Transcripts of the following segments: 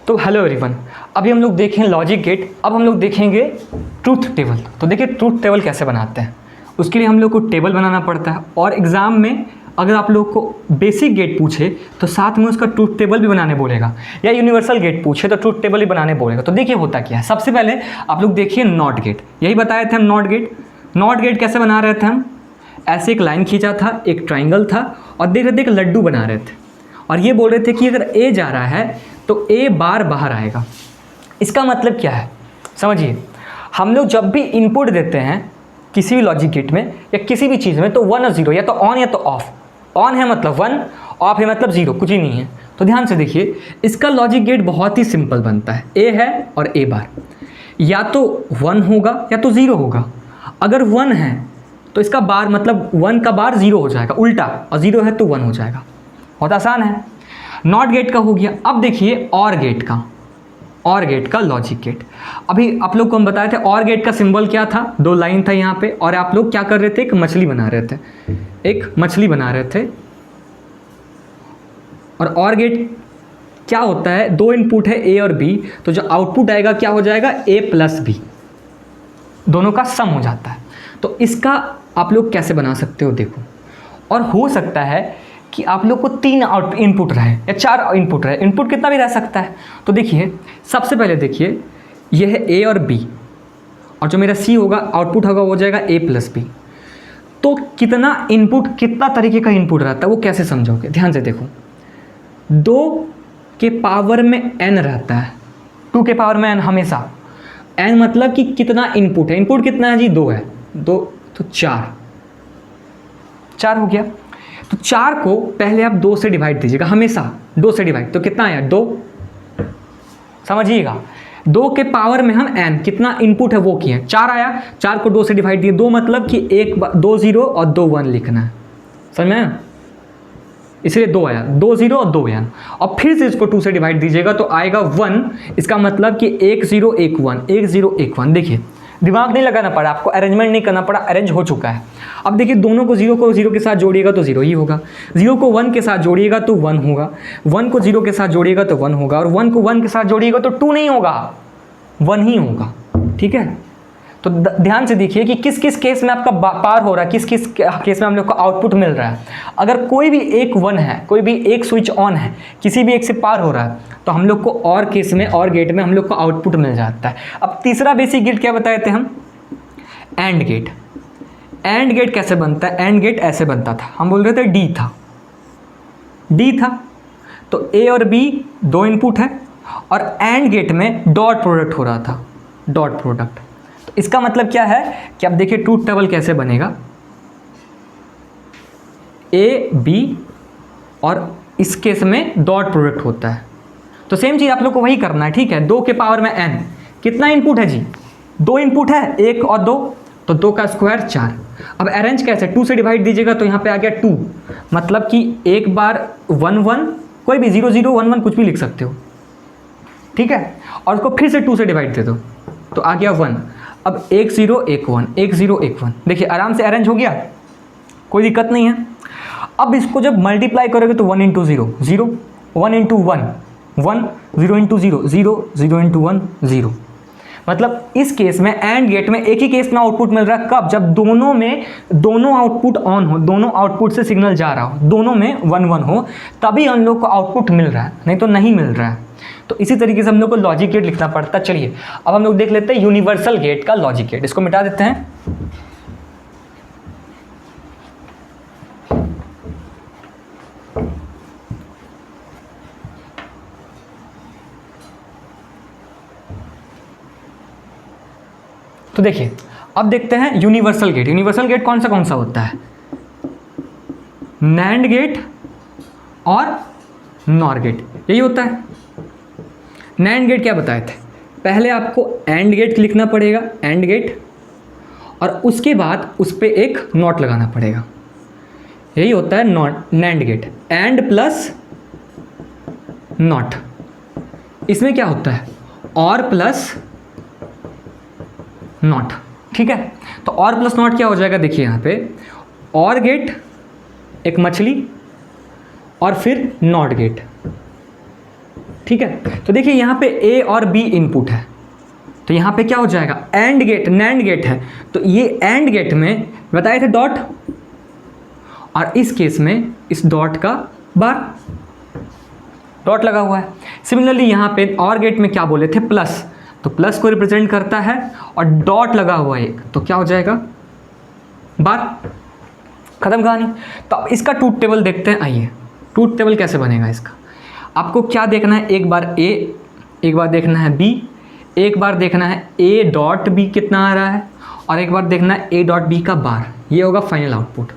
तो hello everyone, अभी हम लोग देखें लॉजिक गेट। अब हम लोग देखेंगे ट्रूथ टेबल। तो देखिए ट्रूथ टेबल कैसे बनाते हैं, उसके लिए हम लोग को टेबल बनाना पड़ता है। और एग्ज़ाम में अगर आप लोग को बेसिक गेट पूछे तो साथ में उसका ट्रूथ टेबल भी बनाने बोलेगा, या यूनिवर्सल गेट पूछे तो ट्रूथ टेबल भी बनाने बोलेगा। तो देखिए होता क्या है। सबसे पहले आप लोग देखिए नॉट गेट, यही बताए थे हम नॉट गेट। नॉट गेट कैसे बना रहे थे हम, ऐसे एक लाइन खींचा था, एक ट्राइंगल था और देख रहे थे एक लड्डू बना रहे थे और ये बोल रहे थे कि अगर ए जा रहा है तो ए बार बाहर आएगा। इसका मतलब क्या है समझिए, हम लोग जब भी इनपुट देते हैं किसी भी लॉजिक गेट में या किसी भी चीज़ में तो 1 और 0, या तो ऑन या तो ऑफ। ऑन है मतलब 1, ऑफ है मतलब 0, कुछ ही नहीं है। तो ध्यान से देखिए, इसका लॉजिक गेट बहुत ही सिंपल बनता है। ए है और ए बार, या तो 1 होगा या तो 0 होगा। अगर 1 है तो इसका बार मतलब 1 का बार 0 हो जाएगा उल्टा, और 0 है तो 1 हो जाएगा। बहुत आसान है। नॉट गेट का हो गया। अब देखिए और गेट का, और गेट का लॉजिक गेट। अभी आप लोग को हम बताए थे और गेट का सिंबल क्या था, 2 लाइन था यहाँ पे, और आप लोग क्या कर रहे थे, एक मछली बना रहे थे, एक मछली बना रहे थे। और गेट क्या होता है, 2 इनपुट है ए और बी, तो जो आउटपुट आएगा क्या हो जाएगा, ए प्लस बी, दोनों का सम हो जाता है। तो इसका आप लोग कैसे बना सकते हो देखो। और हो सकता है कि आप लोग को 3 इनपुट रहे या 4 इनपुट रहे, इनपुट कितना भी रह सकता है। तो देखिए सबसे पहले देखिए, यह है ए और बी, और जो मेरा सी होगा आउटपुट होगा वो हो जाएगा ए प्लस बी। तो कितना इनपुट, कितना तरीके का इनपुट रहता है वो कैसे समझोगे, ध्यान से देखो। 2 के पावर में n रहता है, 2 के पावर में n हमेशा। n मतलब कि कितना इनपुट है, इनपुट कितना है जी, 2 है, 2 तो 4 हो गया। तो 4 को पहले आप 2 से डिवाइड दीजिएगा, हमेशा 2 से डिवाइड, तो कितना आया 2, समझिएगा। 2 के पावर में हम n कितना इनपुट है वो किए, 4 आया, 4 को 2 से डिवाइड दिए, 2 मतलब कि 2 0 और 2 1 लिखना है, समझ में, इसलिए 2 आया, 2 0 और 2 1। और फिर से इसको 2 से डिवाइड दीजिएगा तो आएगा 1, इसका मतलब कि 1 0 1 1, 1 0 1 1। देखिए दिमाग नहीं लगाना पड़ा आपको, अरेंजमेंट नहीं करना पड़ा, अरेंज हो चुका है। अब देखिए दोनों को 0 के साथ जोड़िएगा तो 0 ही होगा, 0 को 1 के साथ जोड़िएगा तो 1 होगा, 1 को 0 के साथ जोड़िएगा तो 1 होगा, और 1 को 1 के साथ जोड़िएगा तो 2 नहीं होगा, 1 ही होगा। ठीक है, तो ध्यान से देखिए कि किस किस केस में आपका पार हो रहा है, किस किस केस में हम लोग को आउटपुट मिल रहा है। अगर कोई भी एक 1 है, कोई भी एक स्विच ऑन है, किसी भी एक से पार हो रहा है, तो हम लोग को और केस में, और गेट में हम लोग को आउटपुट मिल जाता है। अब तीसरा बेसिक गेट क्या बताए थे हम, एंड गेट। एंड गेट कैसे बनता है, एंड गेट ऐसे बनता था, हम बोल रहे थे डी था, तो ए और बी 2 इनपुट है, और एंड गेट में डॉट प्रोडक्ट हो रहा था, डॉट प्रोडक्ट। तो इसका मतलब क्या है कि अब देखिए ट्रूथ टेबल कैसे बनेगा, ए बी और इस केस में डॉट प्रोडक्ट होता है। तो सेम चीज़ आप लोग को वही करना है, ठीक है। 2 के पावर में n, कितना इनपुट है जी, 2 इनपुट है, 1 और 2, तो 2 का स्क्वायर 4। अब अरेंज कैसे, 2 से डिवाइड दीजिएगा तो यहाँ पे आ गया 2, मतलब कि एक बार 1 1, कोई भी 0 0 1 1 कुछ भी लिख सकते हो, ठीक है। और उसको फिर से 2 से डिवाइड दे दो तो आ गया 1। अब 1 0 1 1, 1 0 1 1, देखिए आराम से अरेंज हो गया, कोई दिक्कत नहीं है। अब इसको जब मल्टीप्लाई करोगे तो 1 इंटू 0 0, 1 इंटू 1 1, 0 इंटू 0 0, 0 इंटू 1 0। मतलब इस केस में एंड गेट में एक ही केस में आउटपुट मिल रहा है, कब, जब दोनों में दोनों आउटपुट ऑन हो, दोनों आउटपुट से सिग्नल जा रहा हो, दोनों में 1 1 हो, तभी हम लोग को आउटपुट मिल रहा है, नहीं तो नहीं मिल रहा है। तो इसी तरीके से हम लोग को लॉजिक गेट लिखना पड़ता है। चलिए अब हम लोग देख लेते हैं यूनिवर्सल गेट का लॉजिक गेट, इसको मिटा देते हैं। तो देखिए अब देखते हैं यूनिवर्सल गेट। यूनिवर्सल गेट कौन सा होता है, नैंड गेट और नॉर गेट, यही होता है। नैंड गेट क्या बताए थे, पहले आपको एंड गेट लिखना पड़ेगा, एंड गेट, और उसके बाद उस पर एक नॉट लगाना पड़ेगा, यही होता है NAND gate, AND plus NOT. इसमें क्या होता है, और प्लस नॉट, ठीक है। तो और प्लस नॉट क्या हो जाएगा, देखिए यहाँ पे और गेट, एक मछली, और फिर नॉट गेट, ठीक है। तो देखिए यहाँ पे ए और बी इनपुट है, तो यहाँ पे क्या हो जाएगा, एंड गेट, नैंड गेट है, तो ये एंड गेट में बताए थे डॉट, और इस केस में इस डॉट का बार, डॉट लगा हुआ है। सिमिलरली यहाँ पे और गेट में क्या बोले थे, प्लस, तो प्लस को रिप्रेजेंट करता है और डॉट लगा हुआ है एक, तो क्या हो जाएगा, बार, खत्म कहानी। तो अब इसका ट्रूथ टेबल देखते हैं, आइए ट्रूथ टेबल कैसे बनेगा इसका। आपको क्या देखना है, एक बार ए, एक बार देखना है बी, एक बार देखना है ए डॉट बी कितना आ रहा है, और एक बार देखना है ए डॉट बी का बार, ये होगा फाइनल आउटपुट।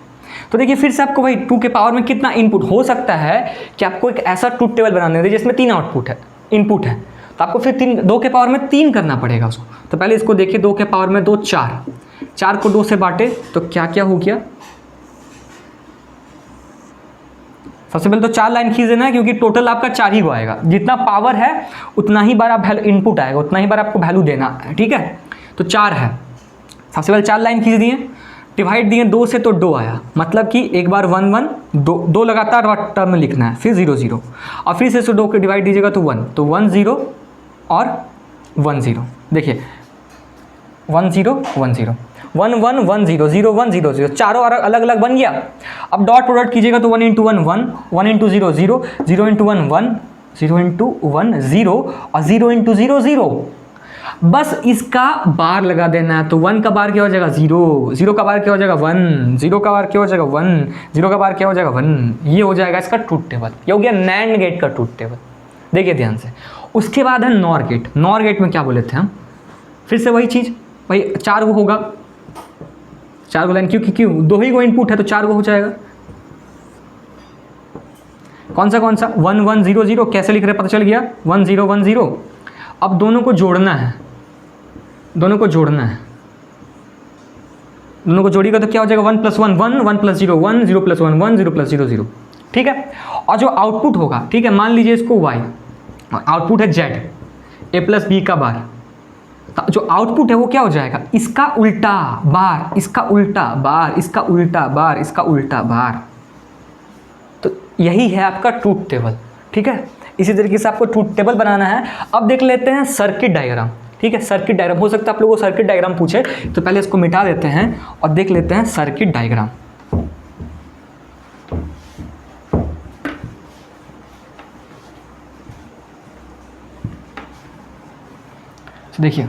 तो देखिए फिर से आपको भाई 2 के पावर में कितना इनपुट हो सकता है कि आपको एक ऐसा ट्रूथ टेबल बनाने दे जिसमें 3 आउटपुट है, इनपुट है, तो आपको फिर 2 के पावर में 3 करना पड़ेगा उसको। तो पहले इसको देखिए, 2 के पावर में 2 4, 4 को 2 से बांटे तो क्या क्या हो गया, सबसे पहले तो 4 लाइन खींच देना है, क्योंकि टोटल आपका 4 ही को आएगा, जितना पावर है उतना ही बार आप वैल्यू इनपुट आएगा, उतना ही बार आपको वैल्यू देना है, ठीक है। तो 4 है, सबसे पहले 4 लाइन खींच दिए, डिवाइड दिए 2 से तो 2 आया, मतलब कि एक बार 1 1 2 लगातार टर्म में लिखना है, फिर 0 0, और फिर से 2 के डिवाइड दीजिएगा तो 1, तो 1 0 और 1 0, देखिए 1 0 1 0 1 1 1 0 0 1 0 0, चारों अलग अलग बन गया। अब डॉट प्रोडक्ट कीजिएगा तो 1 × 1 1, 1 × 0 0, 0 × 1 1, 0 × 1 0 और 0 × 0 0। बस इसका बार लगा देना है, तो 1 का बार क्या हो जाएगा 0, 0 का बार क्या हो जाएगा 1, 0 का बार क्या हो जाएगा 1, 0 का बार क्या हो जाएगा 1। ये हो जाएगा इसका ट्रूथ टेबल, ये हो गया नैंड गेट का ट्रूथ टेबल। देखिए ध्यान से, उसके बाद है नॉर गेट। नॉर गेट में क्या बोले थे हम, फिर से वही चीज़, भाई 4 वो होगा, 4 को लाइन, क्योंकि क्यों 2 ही को इनपुट है तो 4 को हो जाएगा। कौन सा 1 1 0 0 कैसे लिख रहे हैं पता चल गया, 1 0 1 0। अब दोनों को जोड़ना है, दोनों को जोड़ना है, दोनों को जोड़िएगा तो क्या हो जाएगा 1 + 1 1, 1 + 0 1, 0 + 1 1, 0 + 0 0, ठीक है। और जो आउटपुट होगा, ठीक है, मान लीजिए इसको y, आउटपुट है z, a + b का बार, तो जो आउटपुट है वो क्या हो जाएगा, इसका उल्टा बार, इसका उल्टा बार, इसका उल्टा बार, इसका उल्टा बार। तो यही है आपका ट्रूथ टेबल, ठीक है। इसी तरीके से आपको ट्रूथ टेबल बनाना है। अब देख लेते हैं सर्किट डायग्राम, ठीक है। सर्किट डायग्राम, हो सकता है आप लोगों को सर्किट डायग्राम पूछे, तो पहले इसको मिटा देते हैं और देख लेते हैं सर्किट डायग्राम। तो देखिए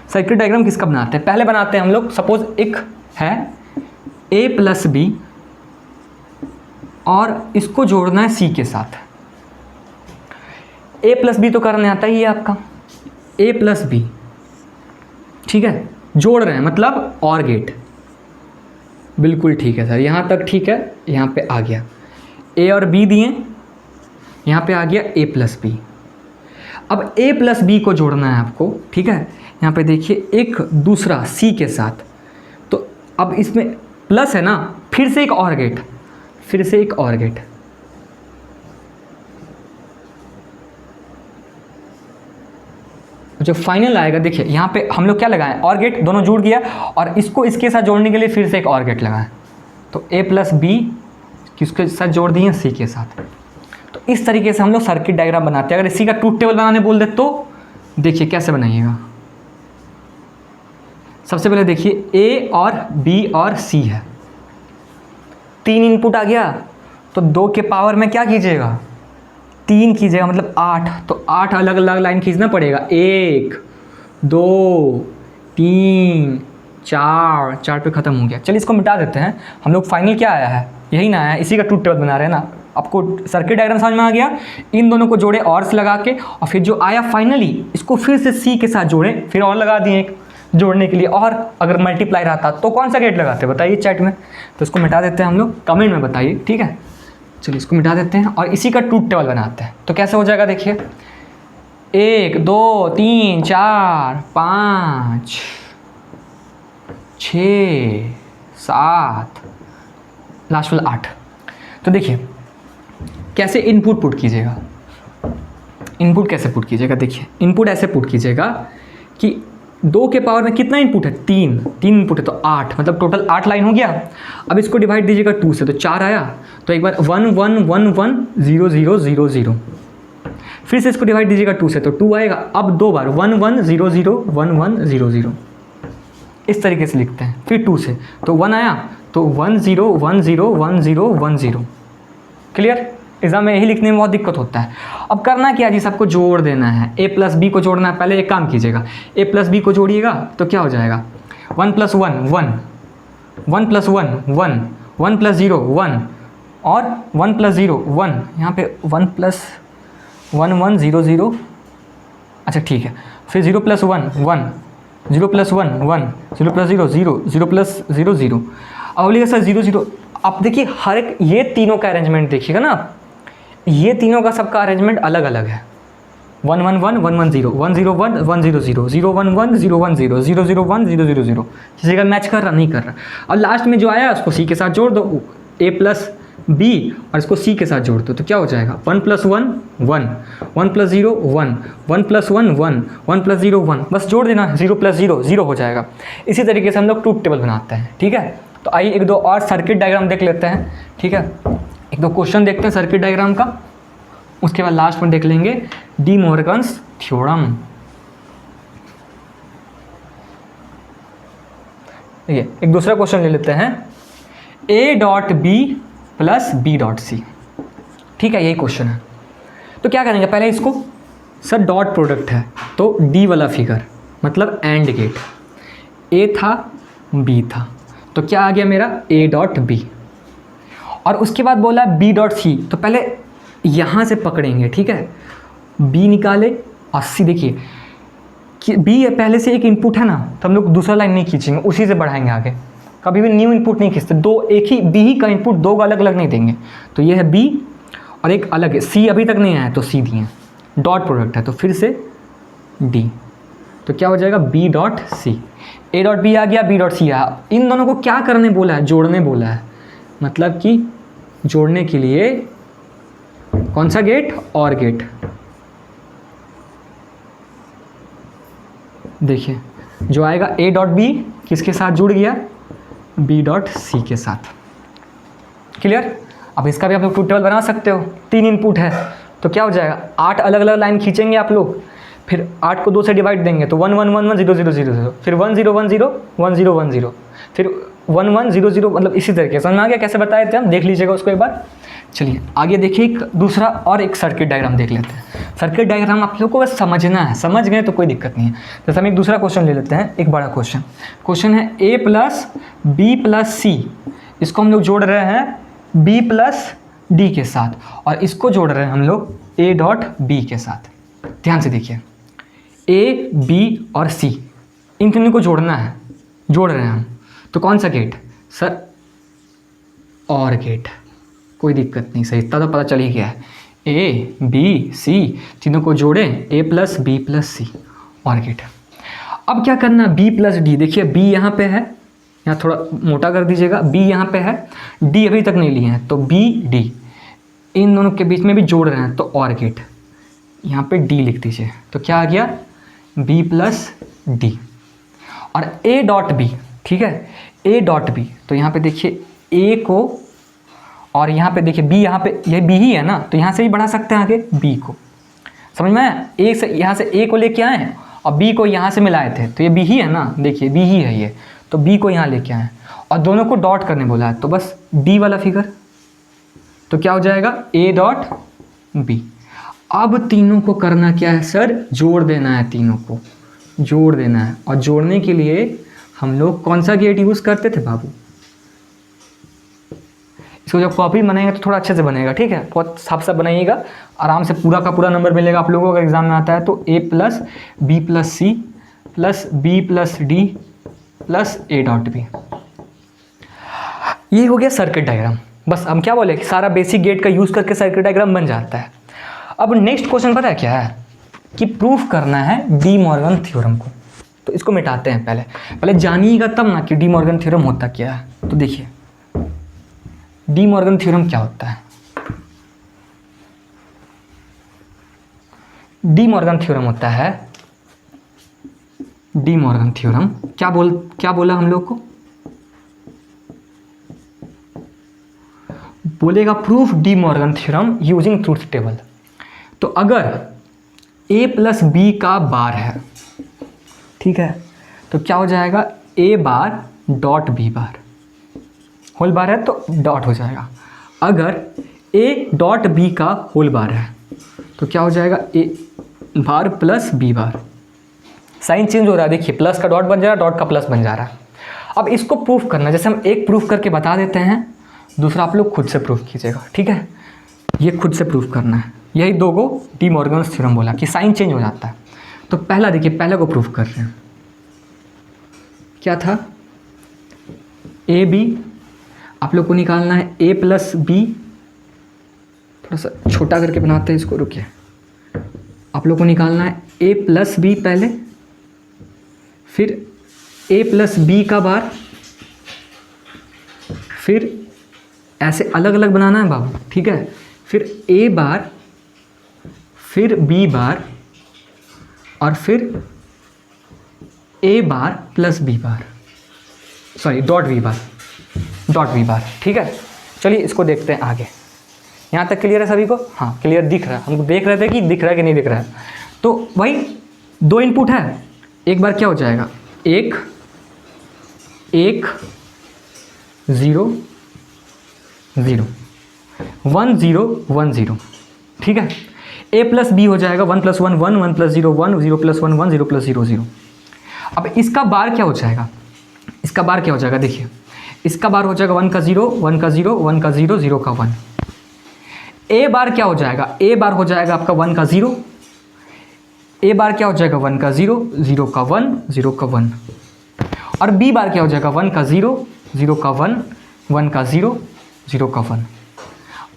सर्किट डायग्राम किसका बनाते हैं, पहले बनाते हैं हम लोग, सपोज एक है a + b और इसको जोड़ना है c के साथ। a + b तो करने आता ही है आपका, a + b, ठीक है, जोड़ रहे हैं मतलब और गेट, बिल्कुल ठीक है सर, यहाँ तक ठीक है, यहाँ पे आ गया a और b दिए, यहाँ पे आ गया a + b। अब a + b को जोड़ना है आपको, ठीक है। यहाँ पे देखिए एक दूसरा c के साथ, तो अब इसमें प्लस है ना, फिर से एक और गेट, फिर से एक और गेट, जो फाइनल आएगा देखिए यहाँ पे हम लोग क्या लगाएं, और गेट, दोनों जुड़ गया, और इसको इसके साथ जोड़ने के लिए फिर से एक और गेट लगाएं, तो a + b किसके साथ जोड़ दिए, c के साथ। तो इस तरीके से हम लोग सर्किट डायग्राम बनाते हैं। अगर इसी का ट्रूथ टेबल बनाने बोल दे तो देखिए कैसे बनाइएगा। सबसे पहले देखिए a और b और c है, 3 इनपुट आ गया, तो 2 के पावर में क्या कीजिएगा 3 कीजिएगा, मतलब 8, तो 8 अलग अलग लाइन खींचना पड़ेगा, 1 2 3 4, 4 पे ख़त्म हो गया। चलिए इसको मिटा देते हैं, हम लोग फाइनल क्या आया है, यही ना आया, इसी का ट्रूथ टेबल बना रहे हैं ना। आपको सर्किट डायग्राम समझ में आ गया, इन दोनों को जोड़े और से लगा के, और फिर जो आया फाइनली इसको फिर से सी के साथ जोड़े, फिर और लगा दिए एक जोड़ने के लिए, और अगर मल्टीप्लाई रहता तो कौन सा गेट लगाते बताइए चैट में। तो इसको मिटा देते हैं हम लोग, कमेंट में बताइए, ठीक है। चलिए इसको मिटा देते हैं और इसी का ट्रूथ टेबल बनाते हैं। तो कैसे हो जाएगा देखिए, 1 2 3 4 5 6 7, लास्ट वाला 8। तो देखिए कैसे इनपुट पुट कीजिएगा, इनपुट कैसे पुट कीजिएगा, देखिए इनपुट ऐसे पुट कीजिएगा कि 2 के पावर में कितना इनपुट है, 3 इनपुट है तो 8, मतलब टोटल 8 लाइन हो गया। अब इसको डिवाइड दीजिएगा 2 से तो 4 आया, तो एक बार 1 1 1 1 0 0 0 0, फिर से इसको डिवाइड दीजिएगा 2 से, तो 2 आएगा। अब 2 बार 1 1 0 0 1 1 0 0 इस तरीके से लिखते हैं। फिर 2 से तो 1 आया, तो 1 0 1 0 1 0 1 0। क्लियर? एग्जाम में यही लिखने में बहुत दिक्कत होता है। अब करना क्या जी, सबको जोड़ देना है, a प्लस बी को जोड़ना है। पहले एक काम कीजिएगा, a प्लस बी को जोड़िएगा तो क्या हो जाएगा, 1 प्लस 1 1, 1 प्लस 1 1, 1 प्लस 0 1 और 1 प्लस 0 1, यहाँ पे 1 प्लस 1 1 0 0, अच्छा ठीक है। फिर 0 प्लस 1 1, 0 प्लस 1 1, 0 प्लस 0 0, 0 प्लस 0 0। अब बोलिएगा सर 0 0, आप देखिए हर एक ये तीनों का अरेंजमेंट देखिएगा ना, ये तीनों का सबका अरेंजमेंट अलग अलग है। 1 1 1 1 1 0, 1 0 1 1 0 0, 0 1 1 0 1 0, 0 0 1 0 0 0। किसी का मैच कर रहा नहीं कर रहा। और लास्ट में जो आया उसको सी के साथ जोड़ दो, a प्लस बी, और इसको सी के साथ जोड़ दो तो क्या हो जाएगा, 1 प्लस 1 1, 1 प्लस 0 1, 1 प्लस 1 1, 1 प्लस 0 1, बस जोड़ देना, 0 प्लस 0 0 हो जाएगा। इसी तरीके से हम लोग ट्रूथ टेबल बनाते हैं। ठीक है, तो आइए एक दो और सर्किट डायग्राम देख लेते हैं। ठीक है, एक दो क्वेश्चन देखते हैं सर्किट डायग्राम का, उसके बाद लास्ट में देख लेंगे डी मॉर्गन्स थ्योरम। देखिए एक दूसरा क्वेश्चन ले लेते हैं, a dot B plus B dot C. ठीक है, यही क्वेश्चन है। तो क्या करेंगे, पहले इसको, सर डॉट प्रोडक्ट है तो डी वाला फिगर मतलब एंड गेट, a था b था, तो क्या आ गया मेरा a डॉट बी। और उसके बाद बोला b डॉट सी, तो पहले यहाँ से पकड़ेंगे। ठीक है, b निकाले और c, देखिए कि b पहले से एक इनपुट है ना, तो हम लोग दूसरा लाइन नहीं खींचेंगे, उसी से बढ़ाएंगे आगे। कभी भी न्यू इनपुट नहीं खींचते, दो एक ही b ही का इनपुट दो का अलग अलग नहीं देंगे। तो ये है b और एक अलग है, c अभी तक नहीं आया तो c दिए, डॉट प्रोडक्ट है तो फिर से d, तो क्या हो जाएगा b dot C. a dot B आ गया, b डॉट सी आया। इन दोनों को क्या करने बोला है, जोड़ने बोला है, मतलब कि जोड़ने के लिए कौन सा गेट, और गेट। देखिए जो आएगा a डॉट बी किसके साथ जुड़ गया, b डॉट सी के साथ। क्लियर? अब इसका भी आप लोग ट्रूथ टेबल बना सकते हो, 3 इनपुट है तो क्या हो जाएगा, 8 अलग अलग लाइन खींचेंगे आप लोग, फिर 8 को 2 से डिवाइड देंगे तो 1 1 1 1 0 0 0 0, फिर 1 0 1 0 1 0 1 0, फिर 1 1 0 0, मतलब इसी तरीके से। समझ में आ गया कैसे बताए थे हम, देख लीजिएगा उसको एक बार। चलिए आगे देखिए एक दूसरा और एक सर्किट डायग्राम देख लेते हैं। सर्किट डायग्राम आप लोगों को बस समझना है, समझ गए तो कोई दिक्कत नहीं है। जैसे हम एक दूसरा क्वेश्चन ले लेते हैं, एक बड़ा क्वेश्चन है a प्लस बी प्लस सी, इसको हम लोग जोड़ रहे हैं b प्लस डी के साथ, और इसको जोड़ रहे हैं हम लोग a डॉट बी के साथ। ध्यान से देखिए, a b और c इन तीनों को जोड़ना है, जोड़ रहे हैं हम, तो कौन सा गेट सर, और गेट। कोई दिक्कत नहीं, सही इतना तो पता चल ही गया है, a b c तीनों को जोड़ें, a प्लस बी प्लस सी, और गेट। अब क्या करना, b प्लस डी, देखिए b यहाँ पे है, यहाँ थोड़ा मोटा कर दीजिएगा, b यहाँ पे है, d अभी तक नहीं लिए हैं तो b d, इन दोनों के बीच में भी जोड़ रहे हैं तो और गेट, यहाँ पे d लिख दीजिए, तो क्या आ गया b प्लस डी। और a डॉट बी, ठीक है, a डॉट बी, तो यहाँ पे देखिए a को, और यहाँ पे देखिए b, यहाँ पे ये b ही है ना, तो यहाँ से भी बढ़ा सकते हैं आगे b को। समझ में आया, a से यहाँ से a को लेके आए और b को यहाँ से मिलाए थे, तो ये b ही है ना, देखिए b ही है ये, तो b को यहाँ लेके आए और दोनों को डॉट करने बोला है, तो बस d वाला फिगर, तो क्या हो जाएगा a डॉट b। अब तीनों को करना क्या है सर, जोड़ देना है, तीनों को जोड़ देना है। और जोड़ने के लिए हम लोग कौन सा गेट यूज़ करते थे बाबू, इसको जब कॉपी बनाएंगे तो थोड़ा अच्छे से बनेगा। ठीक है, बहुत साफ साफ बनाइएगा, आराम से पूरा का पूरा नंबर मिलेगा आप लोगों को अगर एग्जाम में आता है तो। a plus B plus C plus B plus D plus a dot B, ये हो गया सर्किट डायग्राम। बस हम क्या बोले कि सारा बेसिक गेट का यूज़ करके सर्किट डायग्राम बन जाता है। अब नेक्स्ट क्वेश्चन पता है क्या है, कि प्रूफ करना है डी मॉर्गन थ्योरम को। तो इसको मिटाते हैं, पहले जानिएगा तब ना कि डी मॉर्गन थ्योरम होता क्या है। तो देखिए डी मॉर्गन थ्योरम क्या होता है, डी मॉर्गन थ्योरम होता है, डी मॉर्गन थ्योरम क्या बोला हम लोग को, बोलेगा proof De Morgan theorem using truth table. तो अगर a प्लस बी का बार है, ठीक है, तो क्या हो जाएगा, a bar dot b bar, whole bar है तो डॉट हो जाएगा। अगर a डॉट b का होल बार है तो क्या हो जाएगा, a bar plus b bar. Sign change हो रहा है, देखिए प्लस का डॉट बन जा रहा है, डॉट का प्लस बन जा रहा है। अब इसको प्रूफ करना, जैसे हम एक प्रूफ करके बता देते हैं, दूसरा आप लोग खुद से प्रूफ कीजिएगा, ठीक है। ये खुद से प्रूफ करना है, यही दो को डी मॉर्गन्स थ्योरम बोला कि साइन चेंज हो जाता है। तो पहला देखिए, पहले को प्रूफ कर रहे हैं, क्या था, ए बी, आप लोग को निकालना है a प्लस बी, थोड़ा सा छोटा करके बनाते हैं इसको, रुकिए, आप लोग को निकालना है a प्लस बी पहले, फिर a प्लस बी का बार, फिर ऐसे अलग अलग बनाना है बाबू, ठीक है, फिर a बार, फिर b बार, और फिर a bar plus b bar, sorry dot v bar, dot v बार, ठीक है। चलिए इसको देखते हैं आगे। यहाँ तक क्लियर है सभी को? हाँ क्लियर दिख रहा है, हमको देख रहे थे कि दिख रहा है कि नहीं दिख रहा है। तो भाई दो इनपुट है, एक बार क्या हो जाएगा, एक 0 0 1 0 1 0, ठीक है। a प्लस बी हो जाएगा 1 प्लस 1 1 1 प्लस 0 1 0 प्लस 1 1 0 प्लस 0 0। अब इसका बार क्या हो जाएगा, इसका बार क्या हो जाएगा, देखिए इसका बार हो जाएगा 1 का 0 1 का 0 1 का 0 0 का 1। a बार क्या हो जाएगा, a बार हो जाएगा आपका 1 का 0, a बार क्या हो जाएगा 1 का 0 0 का 1 0 का 1, और b बार क्या हो जाएगा 1 का 0 0 का 1 1 का 0 0 का 1।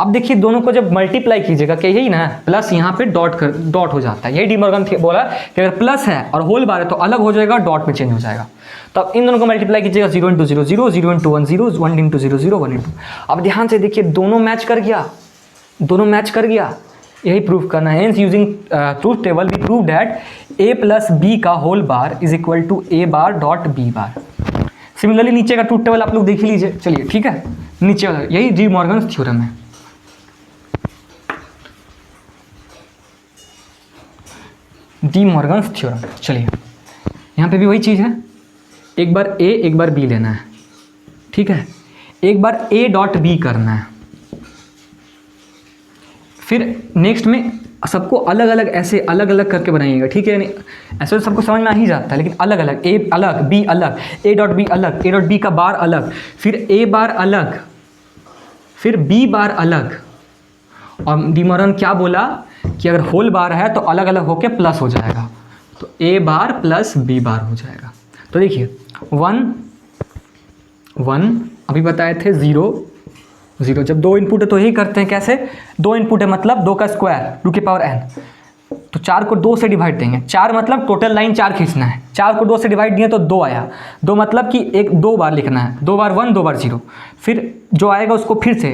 अब देखिए दोनों को जब मल्टीप्लाई कीजिएगा, क्या यही ना, प्लस यहाँ पे डॉट हो जाता है, यही डी मॉर्गन बोला कि अगर प्लस है और होल बार है तो अलग हो जाएगा, डॉट में चेंज हो जाएगा। तो अब इन दोनों को मल्टीप्लाई कीजिएगा, 0 इंटू 0 0 0 इंटू 1 0 1 इंटू 0 0 1 इंटू। अब ध्यान से देखिए दोनों मैच कर गया, दोनों मैच कर गया, यही प्रूफ करना है। Hence using truth table we prove that a plus B का whole bar is equal to a bar dot b bar. Similarly नीचे का ट्रूथ टेबल आप लोग देख ही लीजिए, चलिए ठीक है, नीचे वाला यही डी मॉर्गन थ्योरम है। डी मॉर्गन थ्योरम, चलिए यहाँ पे भी वही चीज़ है, एक बार a एक बार b लेना है, ठीक है, एक बार a डॉट b करना है, फिर नेक्स्ट में सबको अलग अलग ऐसे अलग अलग करके बनाइएगा, ठीक है। ऐसे तो सबको समझ में आ ही जाता है, लेकिन अलग अलग, a अलग b अलग, a डॉट b अलग, a डॉट b का बार अलग, फिर a बार अलग, फिर b बार अलग। और डी मॉर्गन क्या बोला कि अगर होल बार है तो अलग अलग होके प्लस हो जाएगा, तो a बार प्लस b बार हो जाएगा। तो देखिए 1 1 अभी बताए थे 0 0, जब दो इनपुट है तो यही करते हैं, कैसे, दो इनपुट है मतलब 2 का स्क्वायर 2 की पावर n, तो 4 को 2 से डिवाइड देंगे, 4 मतलब टोटल लाइन 4 खींचना है, 4 को 2 से डिवाइड दिए तो 2 आया, 2 मतलब कि एक 2 बार लिखना है, 2 बार 1 2 बार 0, फिर जो आएगा उसको फिर से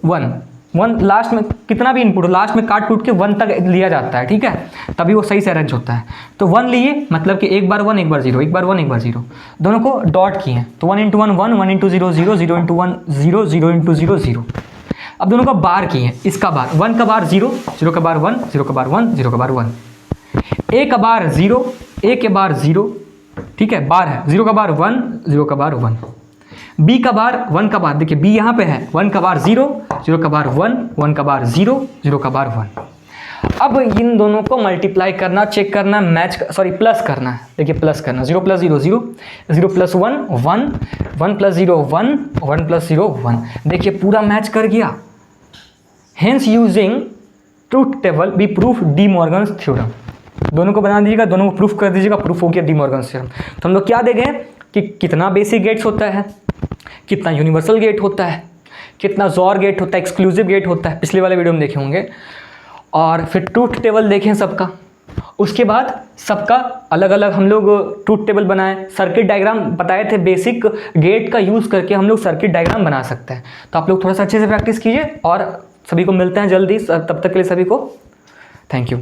1 1, लास्ट में कितना भी इनपुट लास्ट में काट टूट के 1 तक लिया जाता है, ठीक है, तभी वो सही से अरेंज होता है। तो 1 लिए मतलब कि एक बार 1 एक बार 0, एक बार 1 एक बार 0, दोनों को डॉट किए हैं, तो 1 इंटू 1 1 1 इंटू 0 0 0 इंटू 1 0 0 इंटू 0 0। अब दोनों का बार किए हैं, इसका बार 1 का बार 0 0 का बार 1 0 का बार 1 0 का बार 1, a का बार 0 a के बार 0, ठीक है, बार है, 0 का बार 1 0 का बार 1, b का बार 1 का बार, देखिए b यहाँ पे है, 1 का बार 0 0 का बार 1 1 का बार 0 0 का बार 1। अब इन दोनों को मल्टीप्लाई करना, चेक करना, मैच सॉरी प्लस करना है, देखिए प्लस करना, 0 प्लस 0 0 0 प्लस 1 1 1 प्लस 0 1 1 प्लस 0 1, देखिए पूरा मैच कर गया। Hence using truth table we proof De Morgan theorem. दोनों को बना दीजिएगा, दोनों को प्रूफ कर दीजिएगा, प्रूफ हो गया डी मॉर्गन थ्योरम। तो हम लोग क्या देखें कि कितना बेसिक गेट्स होता है, कितना यूनिवर्सल गेट होता है, कितना जॉर गेट होता है, एक्सक्लूसिव गेट होता है, पिछले वाले वीडियो में देखे होंगे, और फिर ट्रूथ टेबल देखें सबका। उसके बाद सबका अलग अलग हम लोग ट्रूथ टेबल बनाए, सर्किट डायग्राम बताए थे, बेसिक गेट का यूज़ करके हम लोग सर्किट डायग्राम बना सकते हैं। तो आप लोग थोड़ा सा अच्छे से प्रैक्टिस कीजिए और सभी को मिलते हैं जल्दी, तब तक के लिए सभी को थैंक यू।